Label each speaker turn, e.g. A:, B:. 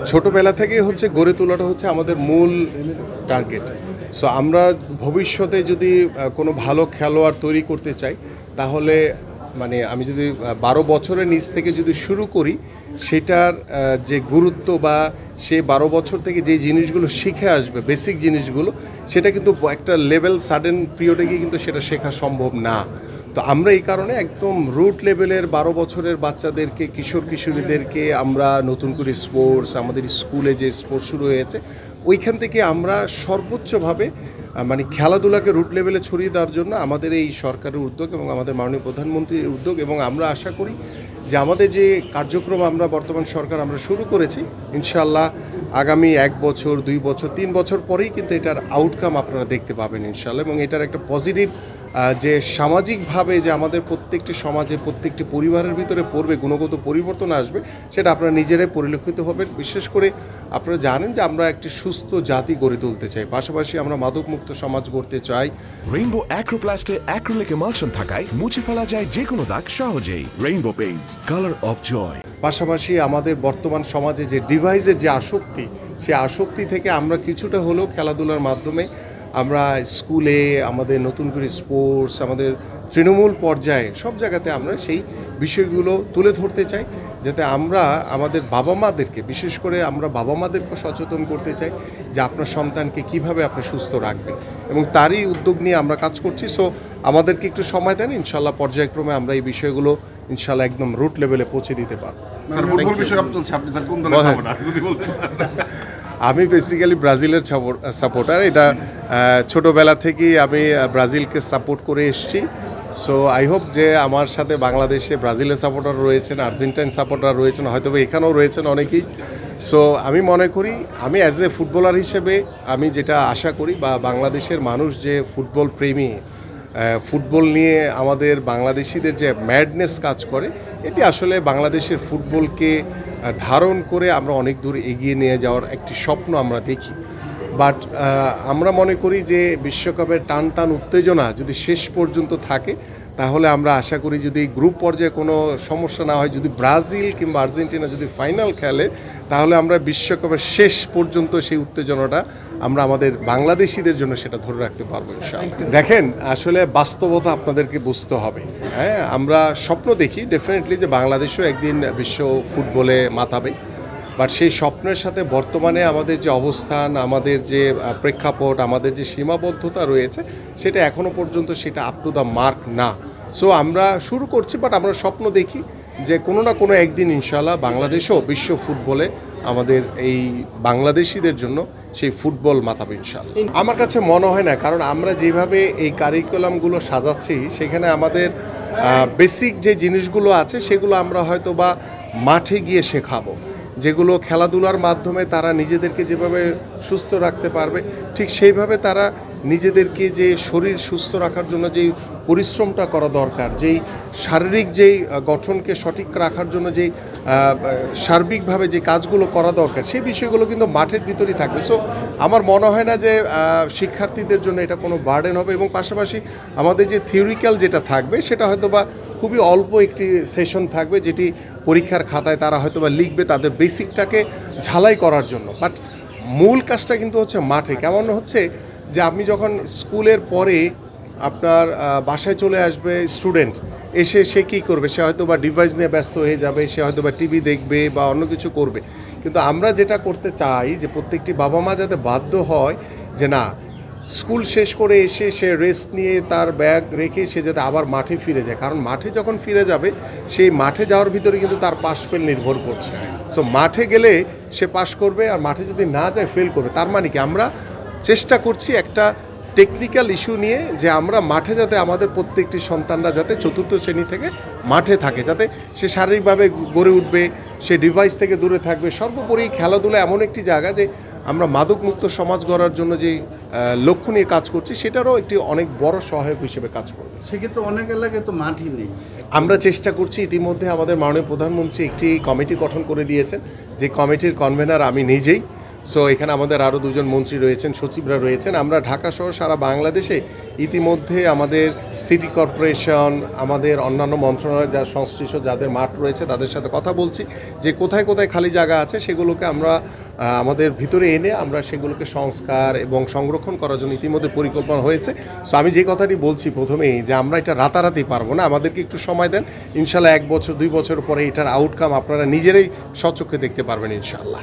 A: ছোটবেলা থেকেই হচ্ছে গড়ে তোলাটা হচ্ছে আমাদের মূল টার্গেট। সো আমরা ভবিষ্যতে যদি কোনো ভালো খেলোয়াড় তৈরি করতে চাই, তাহলে মানে আমি যদি 12 বছরের নিচ থেকে যদি শুরু করি, সেটার যে গুরুত্ব বা সে 12 বছর থেকে যে জিনিসগুলো শিখে আসবে, বেসিক জিনিসগুলো, সেটা কিন্তু একটা লেভেল সাডেন পিরিয়ডে গিয়ে কিন্তু সেটা শেখা সম্ভব না। তো আমরা এই কারণে একদম রুট লেভেলের 12 বছরের বাচ্চাদেরকে, কিশোর কিশোরীদেরকে আমরা নতুন করে স্পোর্টস, আমাদের স্কুলে যে স্পোর্টস শুরু হয়েছে ওইখান থেকে আমরা সর্বোচ্চভাবে মানে খেলাধুলাকে রুট লেভেলে ছড়িয়ে দেওয়ার জন্য আমাদের এই সরকারের উদ্যোগ এবং আমাদের মাননীয় প্রধানমন্ত্রীর উদ্যোগ, এবং আমরা আশা করি যে আমাদের যে কার্যক্রম আমরা বর্তমান সরকার আমরা শুরু করেছি, ইনশাআল্লাহ আগামী 1 বছর 2 বছর 3 বছর পরেই কিন্তু এটার আউটকাম আপনারা দেখতে পাবেন ইনশাআল্লাহ। এবং এটার একটা পজিটিভ যে সামাজিকভাবে যে আমাদের প্রত্যেকটি সমাজে, প্রত্যেকটি পরিবারের ভিতরে পড়বে, গুণগত পরিবর্তন আসবে, সেটা আপনারা নিজেরাই পরিলক্ষিত হবেন। বিশেষ করে আপনারা জানেন যে আমরা একটি সুস্থ জাতি গড়ে তুলতে চাই, পাশাপাশি আমরা মাদকমুক্ত সমাজ গড়তে চাই।
B: রেইনবো অ্যাক্রোপ্লাস্টে অ্যাক্রিলিক এমালশন থাকায় মুছে ফেলা যায় যে কোনো দাগ সহজেই। Rainbow paints, colour of joy.
A: পাশাপাশি আমাদের বর্তমান সমাজে যে ডিভাইসের যে আসক্তি, সেই আসক্তি থেকে আমরা কিছুটা হলেও খেলাধুলার মাধ্যমে আমরা স্কুলে, আমাদের নতুন করে স্পোর্টস, আমাদের তৃণমূল পর্যায়ে সব জায়গাতে আমরা সেই বিষয়গুলো তুলে ধরতে চাই, যাতে আমরা আমাদের বাবা মাদেরকে, বিশেষ করে আমরা বাবা মাদেরকে সচেতন করতে চাই যে আপনার সন্তানকে কিভাবে আপনি সুস্থ রাখবেন, এবং তারই উদ্যোগ নিয়ে আমরা কাজ করছি। সো আমাদেরকে একটু সময় দেন, ইনশাল্লাহ পর্যায়ক্রমে আমরা এই বিষয়গুলো ইনশাল্লাহ একদম রুট লেভেলে পৌঁছে দিতে পারবো। আমি বেসিক্যালি ব্রাজিলের সাপোর্টার। এটা ছোটোবেলা থেকেই আমি ব্রাজিলকে সাপোর্ট করে এসেছি। সো আই হোপ যে আমার সাথে বাংলাদেশে ব্রাজিলের সাপোর্টার রয়েছেন, আর্জেন্টাইন সাপোর্টার রয়েছেন, হয়তো এখানেও রয়েছেন অনেকেই। সো আমি মনে করি, আমি অ্যাজ এ ফুটবলার হিসেবে আমি যেটা আশা করি, বা বাংলাদেশের মানুষ যে ফুটবল প্রেমী, ফুটবল নিয়ে আমাদের বাংলাদেশিদের যে ম্যাডনেস কাজ করে, এটি আসলে বাংলাদেশের ফুটবলকে ধারণ করে আমরা অনেক দূর এগিয়ে নিয়ে যাওয়ার একটি স্বপ্ন আমরা দেখি। বাট আমরা মনে করি যে বিশ্বকাপের টান টান উত্তেজনা যদি শেষ পর্যন্ত থাকে, তাহলে আমরা আশা করি যদি গ্রুপ পর্যায়ে কোনো সমস্যা না হয়, যদি ব্রাজিল কিংবা আর্জেন্টিনা যদি ফাইনাল খেলে, তাহলে আমরা বিশ্বকাপের শেষ পর্যন্ত সেই উত্তেজনাটা আমরা আমাদের বাংলাদেশিদের জন্য সেটা ধরে রাখতে পারবো ইনশাআল্লাহ। দেখেন, আসলে বাস্তবতা আপনাদেরকে বুঝতে হবে। হ্যাঁ, আমরা স্বপ্ন দেখি ডেফিনেটলি যে বাংলাদেশও একদিন বিশ্ব ফুটবলে মাতাবে, বাট সেই স্বপ্নের সাথে বর্তমানে আমাদের যে অবস্থান, আমাদের যে প্রেক্ষাপট, আমাদের যে সীমাবদ্ধতা রয়েছে, সেটা এখনও পর্যন্ত সেটা আপ টু দ্য মার্ক না। সো আমরা শুরু করছি, বাট আমরা স্বপ্ন দেখি যে কোনো না কোনো একদিন ইনশাআল্লাহ বাংলাদেশও বিশ্ব ফুটবলে আমাদের এই বাংলাদেশিদের জন্য সেই ফুটবল মাতাবে ইনশাআল্লাহ। আমার কাছে মনে হয় না, কারণ আমরা যেভাবে এই কারিকুলামগুলো সাজাচ্ছি, সেখানে আমাদের বেসিক যে জিনিসগুলো আছে সেগুলো আমরা হয়তো বা মাঠে গিয়ে শেখাবো, যেগুলো খেলাধুলার মাধ্যমে তারা নিজেদেরকে যেভাবে সুস্থ রাখতে পারবে, ঠিক সেইভাবে তারা নিজেদেরকে যে শরীর সুস্থ রাখার জন্য যেই পরিশ্রমটা করা দরকার, যেই শারীরিক যেই গঠনকে সঠিক রাখার জন্য যেই সার্বিকভাবে যে কাজগুলো করা দরকার, সেই বিষয়গুলো কিন্তু মাঠের ভিতরেই থাকবে। সো আমার মনে হয় না যে শিক্ষার্থীদের জন্য এটা কোনো বার্ডেন হবে, এবং পাশাপাশি আমাদের যে থিওরিক্যাল যেটা থাকবে, সেটা হয়তো বা খুবই অল্প একটি সেশন থাকবে, যেটি পরীক্ষার খাতায় তারা হয়তো বা লিখবে তাদের বেসিকটাকে ঝালাই করার জন্য। বাট মূল কাজটা কিন্তু হচ্ছে মাঠে। কেমন হচ্ছে যে আপনি যখন স্কুলের পরে আপনার বাসায় চলে আসবে স্টুডেন্ট, এসে সে কী করবে? সে হয়তো বা ডিভাইস নিয়ে ব্যস্ত হয়ে যাবে, সে হয়তো বা টিভি দেখবে বা অন্য কিছু করবে। কিন্তু আমরা যেটা করতে চাই যে প্রত্যেকটি বাবা মা যাতে বাধ্য হয় যে না, স্কুল শেষ করে এসে সে রেস্ট নিয়ে তার ব্যাগ রেখে সে যাতে আবার মাঠে ফিরে যায়, কারণ মাঠে যখন ফিরে যাবে, সেই মাঠে যাওয়ার ভিতরে কিন্তু তার পাস ফেল নির্ভর করছে। সো মাঠে গেলে সে পাস করবে, আর মাঠে যদি না যায় ফেল করবে। তার মানে কি, আমরা চেষ্টা করছি একটা টেকনিক্যাল ইস্যু নিয়ে, যে আমরা মাঠে যাতে আমাদের প্রত্যেকটি সন্তানরা যাতে চতুর্থ শ্রেণী থেকে মাঠে থাকে, যাতে সে শারীরিকভাবে গড়ে উঠবে, সে ডিভাইস থেকে দূরে থাকবে। সর্বোপরি খেলাধুলা এমন একটি জায়গা যে আমরা মাদকমুক্ত সমাজ গড়ার জন্য যে লক্ষ্য নিয়ে কাজ করছি, সেটারও একটি অনেক বড় সহায়ক হিসেবে কাজ করবে।
C: সেক্ষেত্রে অনেক এলাকায় তো মাঠই নেই।
A: আমরা চেষ্টা করছি, ইতিমধ্যে আমাদের মাননীয় প্রধানমন্ত্রী একটি কমিটি গঠন করে দিয়েছেন, যে কমিটির কনভেনার আমি নিজেই। সো এখানে আমাদের আরও দুজন মন্ত্রী রয়েছেন, সচিবরা রয়েছেন। আমরা ঢাকা সহ সারা বাংলাদেশে ইতিমধ্যে আমাদের সিটি কর্পোরেশন, আমাদের অন্যান্য মন্ত্রণালয় যা সংশ্লিষ্ট যাদের মাঠ রয়েছে তাদের সাথে কথা বলছি যে কোথায় কোথায় খালি জায়গা আছে সেগুলোকে আমরা আমাদের ভিতরে এনে আমরা সেগুলোকে সংস্কার এবং সংরক্ষণ করার জন্য ইতিমধ্যে পরিকল্পনা হয়েছে। সো আমি যে কথাটি বলছি প্রথমেই যে আমরা এটা রাতারাতি পারবো না, আমাদেরকে একটু সময় দেন। ইনশাল্লাহ 1 বছর 2 বছর পরে এটার আউটকাম আপনারা নিজেরাই স্বচক্ষে দেখতে পারবেন ইনশাল্লাহ।